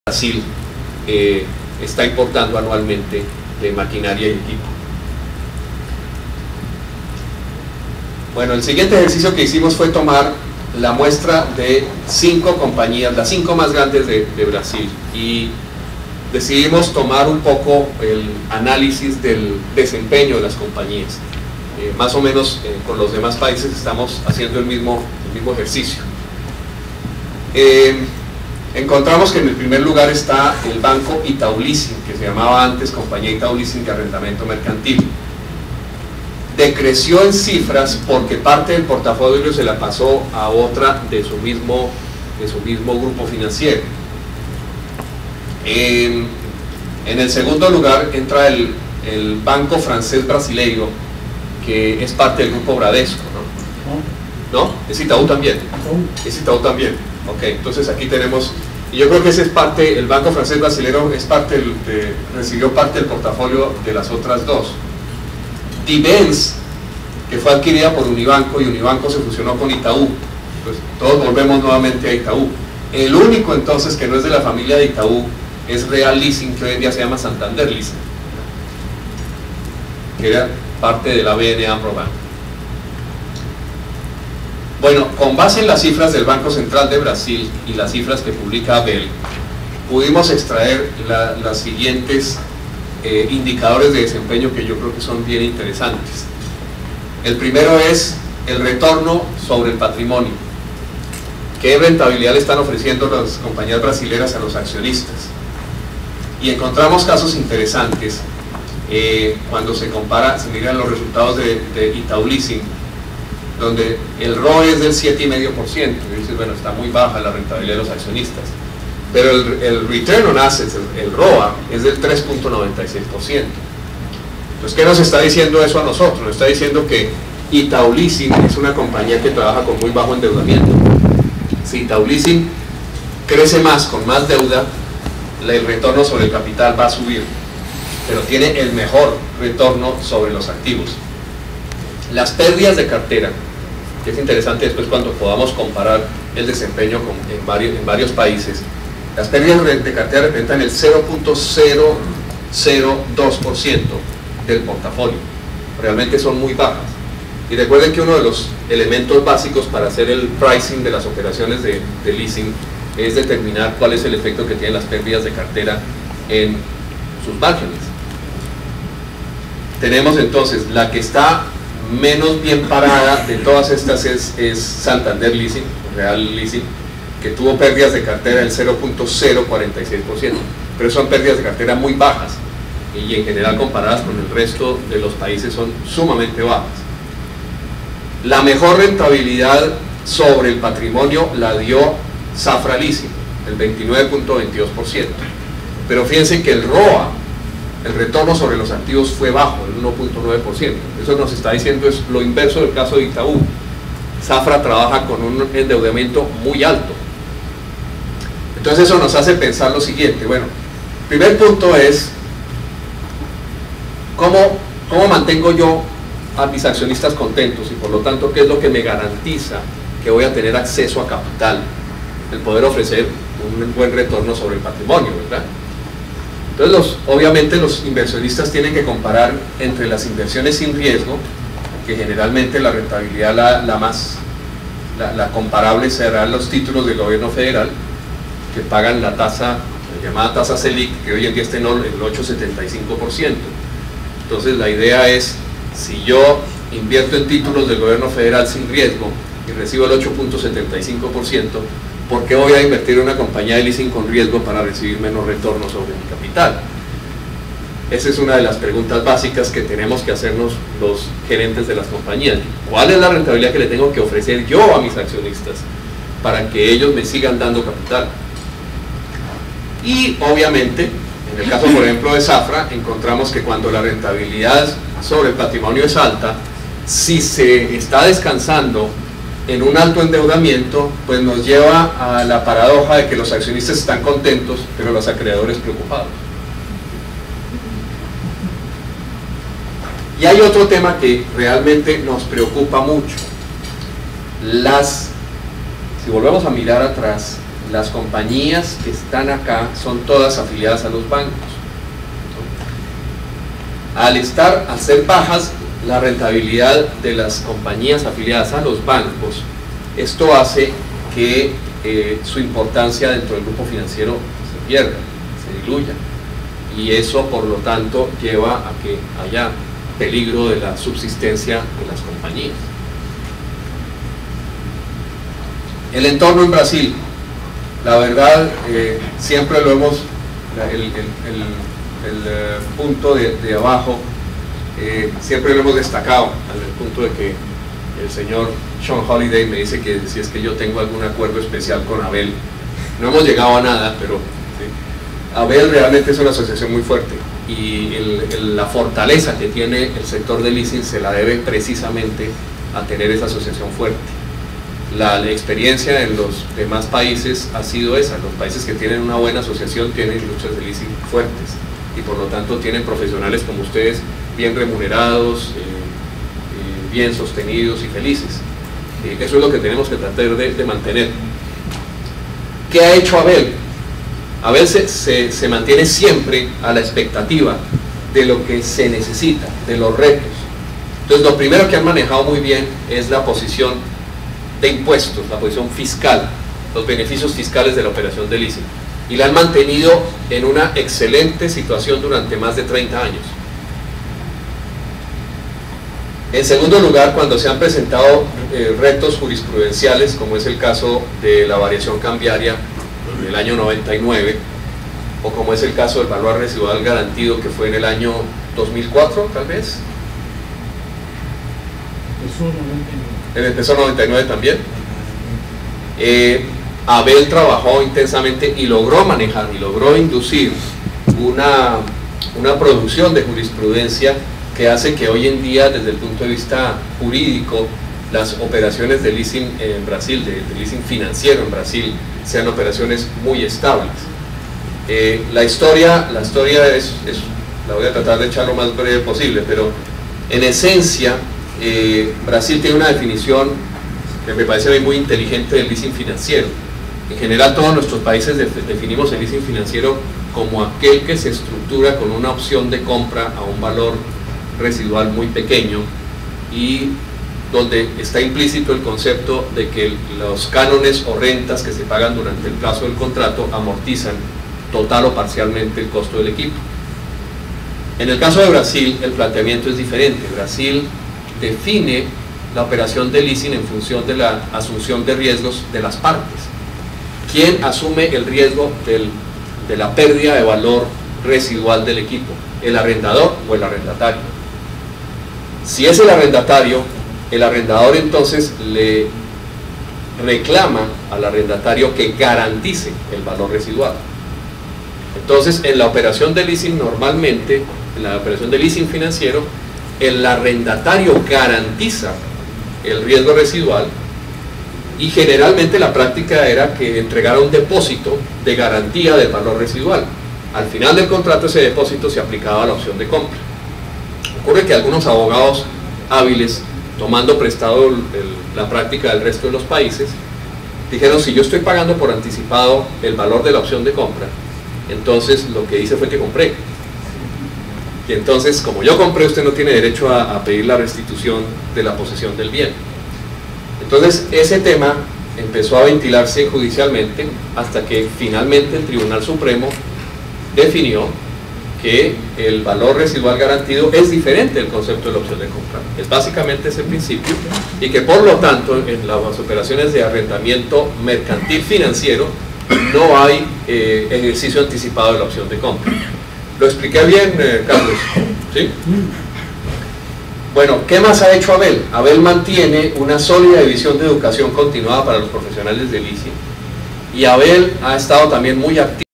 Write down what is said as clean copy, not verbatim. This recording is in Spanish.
Brasil está importando anualmente de maquinaria y equipo. Bueno, el siguiente ejercicio que hicimos fue tomar la muestra de 5 compañías, las 5 más grandes de Brasil, y decidimos tomar un poco el análisis del desempeño de las compañías. Más o menos con los demás países estamos haciendo el mismo ejercicio. Encontramos que en el primer lugar está el banco Itaú Leasing, que se llamaba antes Compañía Itaú Leasing de Arrendamiento Mercantil. Decreció en cifras porque parte del portafolio se la pasó a otra de su mismo grupo financiero. En el segundo lugar entra el Banco Francés Brasileiro, que es parte del grupo Bradesco, ¿no? ¿Es Itaú también? Es Itaú también. Ok, entonces aquí tenemos, y yo creo que ese es parte, el Banco Francés Brasileiro es parte recibió parte del portafolio de las otras dos. Dibenz, que fue adquirida por Unibanco, y Unibanco se fusionó con Itaú, pues todos volvemos nuevamente a Itaú. El único entonces que no es de la familia de Itaú es Real Leasing, que hoy en día se llama Santander Leasing, que era parte de la BNA Proban. Bueno, con base en las cifras del Banco Central de Brasil y las cifras que publica ABEL, pudimos extraer las siguientes indicadores de desempeño que yo creo que son bien interesantes. El primero es el retorno sobre el patrimonio. ¿Qué rentabilidad le están ofreciendo las compañías brasileras a los accionistas? Y encontramos casos interesantes cuando se miran los resultados de Itaú Leasing, donde el ROE es del 7,5%, y dices, bueno, está muy baja la rentabilidad de los accionistas, pero el Return on Assets, el ROA, es del 3,96%. Entonces, ¿qué nos está diciendo eso a nosotros? Nos está diciendo que Itaú Leasing es una compañía que trabaja con muy bajo endeudamiento. Si Itaú Leasing crece más, con más deuda, el retorno sobre el capital va a subir, pero tiene el mejor retorno sobre los activos. Las pérdidas de cartera, que es interesante después cuando podamos comparar el desempeño en varios países, las pérdidas de cartera representan el 0,002% del portafolio, realmente son muy bajas. Y recuerden que uno de los elementos básicos para hacer el pricing de las operaciones de leasing es determinar cuál es el efecto que tienen las pérdidas de cartera en sus márgenes. Tenemos entonces la que está menos bien parada de todas estas es Santander Leasing, Real Leasing, que tuvo pérdidas de cartera del 0,046%, pero son pérdidas de cartera muy bajas y en general comparadas con el resto de los países son sumamente bajas. La mejor rentabilidad sobre el patrimonio la dio Safra Leasing, el 29,22%, pero fíjense que el ROA, el retorno sobre los activos, fue bajo, el 1,9%. Eso nos está diciendo es lo inverso del caso de Itaú. Safra trabaja con un endeudamiento muy alto. Entonces eso nos hace pensar lo siguiente. Bueno, primer punto es ¿cómo mantengo yo a mis accionistas contentos? Y por lo tanto, ¿qué es lo que me garantiza que voy a tener acceso a capital? El poder ofrecer un buen retorno sobre el patrimonio, ¿verdad? Entonces, obviamente los inversionistas tienen que comparar entre las inversiones sin riesgo, que generalmente la rentabilidad la comparable serán los títulos del gobierno federal, que pagan la tasa, la llamada tasa Selic, que hoy en día está en el 8,75%. Entonces la idea es, si yo invierto en títulos del gobierno federal sin riesgo y recibo el 8,75%, ¿por qué voy a invertir en una compañía de leasing con riesgo para recibir menos retorno sobre mi capital? Esa es una de las preguntas básicas que tenemos que hacernos los gerentes de las compañías. ¿Cuál es la rentabilidad que le tengo que ofrecer yo a mis accionistas para que ellos me sigan dando capital? Y obviamente, en el caso por ejemplo de Safra, encontramos que cuando la rentabilidad sobre el patrimonio es alta, si se está descansando en un alto endeudamiento, pues nos lleva a la paradoja de que los accionistas están contentos, pero los acreedores preocupados. Y hay otro tema que realmente nos preocupa mucho. Si volvemos a mirar atrás, las compañías que están acá son todas afiliadas a los bancos. Al ser bajas la rentabilidad de las compañías afiliadas a los bancos, esto hace que su importancia dentro del grupo financiero se pierda, se diluya, y eso por lo tanto lleva a que haya peligro de la subsistencia de las compañías. El entorno en Brasil, la verdad, siempre lo hemos, el punto de abajo, siempre lo hemos destacado, al punto de que el señor Sean Holiday me dice que si es que yo tengo algún acuerdo especial con Abel. No hemos llegado a nada, pero ¿sí? Abel realmente es una asociación muy fuerte, y la fortaleza que tiene el sector de leasing se la debe precisamente a tener esa asociación fuerte. La experiencia en los demás países ha sido esa: los países que tienen una buena asociación tienen luchas de leasing fuertes, y por lo tanto tienen profesionales como ustedes bien remunerados, bien sostenidos y felices. Eso es lo que tenemos que tratar de mantener. ¿Qué ha hecho Abel? Abel se mantiene siempre a la expectativa de lo que se necesita, de los retos. Entonces, lo primero que han manejado muy bien es la posición de impuestos, la posición fiscal, los beneficios fiscales de la operación de leasing, y la han mantenido en una excelente situación durante más de 30 años. En segundo lugar, cuando se han presentado retos jurisprudenciales, como es el caso de la variación cambiaria en el año 99, o como es el caso del valor residual garantido, que fue en el año 2004, tal vez. Empezó en 99 también. Abel trabajó intensamente y logró manejar y logró inducir una producción de jurisprudencia que hace que hoy en día, desde el punto de vista jurídico, las operaciones de leasing en Brasil, de leasing financiero en Brasil, sean operaciones muy estables. La historia es, la voy a tratar de echar lo más breve posible, pero en esencia Brasil tiene una definición que me parece a mí muy inteligente del leasing financiero. En general, todos nuestros países definimos el leasing financiero como aquel que se estructura con una opción de compra a un valor residual muy pequeño, y donde está implícito el concepto de que los cánones o rentas que se pagan durante el plazo del contrato amortizan total o parcialmente el costo del equipo. En el caso de Brasil, el planteamiento es diferente. Brasil define la operación de leasing en función de la asunción de riesgos de las partes. ¿Quién asume el riesgo de la pérdida de valor residual del equipo? ¿El arrendador o el arrendatario? Si es el arrendatario, el arrendador entonces le reclama al arrendatario que garantice el valor residual. Entonces, en la operación de leasing, normalmente, en la operación de leasing financiero, el arrendatario garantiza el riesgo residual, y generalmente la práctica era que entregara un depósito de garantía del valor residual. Al final del contrato, ese depósito se aplicaba a la opción de compra. Ocurre que algunos abogados hábiles, tomando prestado la práctica del resto de los países, dijeron: si yo estoy pagando por anticipado el valor de la opción de compra, entonces lo que hice fue que compré, y entonces, como yo compré, usted no tiene derecho a pedir la restitución de la posesión del bien. Entonces, ese tema empezó a ventilarse judicialmente, hasta que finalmente el Tribunal Supremo definió que el valor residual garantido es diferente del concepto de la opción de compra. Es básicamente ese principio, y que por lo tanto en las operaciones de arrendamiento mercantil financiero no hay ejercicio anticipado de la opción de compra. ¿Lo expliqué bien, Carlos? ¿Sí? Bueno, ¿qué más ha hecho Abel? Abel mantiene una sólida división de educación continuada para los profesionales de leasing, y Abel ha estado también muy activo